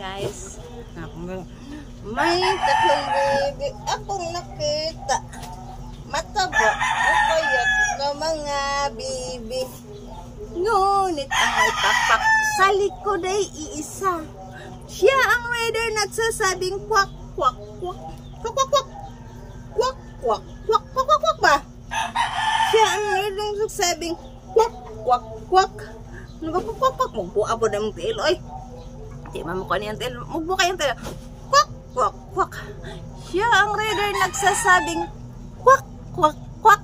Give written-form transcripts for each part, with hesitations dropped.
guys. May tatlong baby akong nakita. Mataba o payat na mga baby. Ngunit ang may pakpak sa likod ay iisa. Siya ang rider nagsasabing kwak, kwak, kwak, kwak, kwak, kwak, kwak, kwak, kwak, kwak, kwak, kwak ba? Siya ang rider nagsasabing kwak, kwak, kwak. Ano ba kwak, kwak, kwak? Magbuka po na mong tail, oy. Di mamukha niyang tail. Magbuka yung tail. Kwak, kwak, kwak. Siya ang rider nagsasabing kwak, kwak, kwak,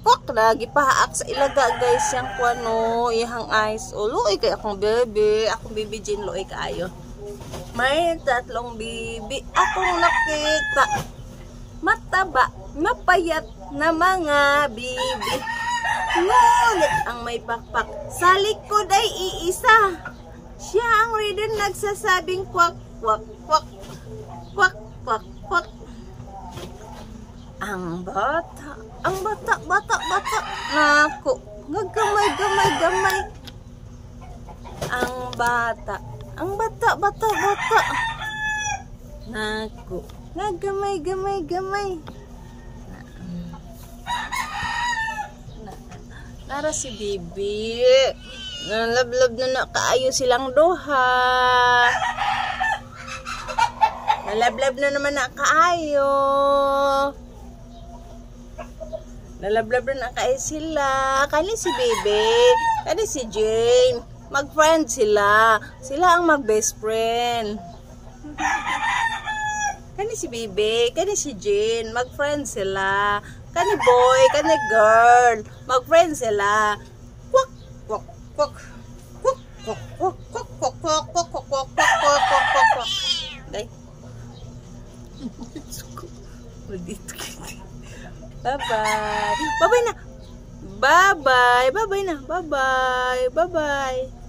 kwak. Lagi pahaak sa ilaga guys yung kwano, ihang eyes. O luoy kay akong baby Jean, luoy kaayo. May tatlong baby akong nakita. Mataba, mapayat na mga baby. Ngunit ang may pakpak sa likod ay iisa. Siya ang rider nagsasabing kwak, kwak, kwak, kwak, kwak, kwak. Ang bata, naku, gagamay. Ang bata, naku, gagamay. Nara si Bibi. Nalablab na kaayo silang duha. Nalablab na naman na kaayo. Nalablab na kaayo sila. Kani si Bibi, kani si Jane. Mag-friend sila. Sila ang mag-best friend. Kani si Bibi, kani si Jane. Mag-friend sila. Kani boy, kani girl. Mag-friend sila. Kwak, kwak, kwak. Kwak, kwak, kwak, kwak, kwak, kwak, kwak, kwak, kwak, kwak, kwak, kwak, kwak. Day. Bye-bye. Bye-bye na. Bye-bye. Bye-bye na. Bye-bye. Bye-bye.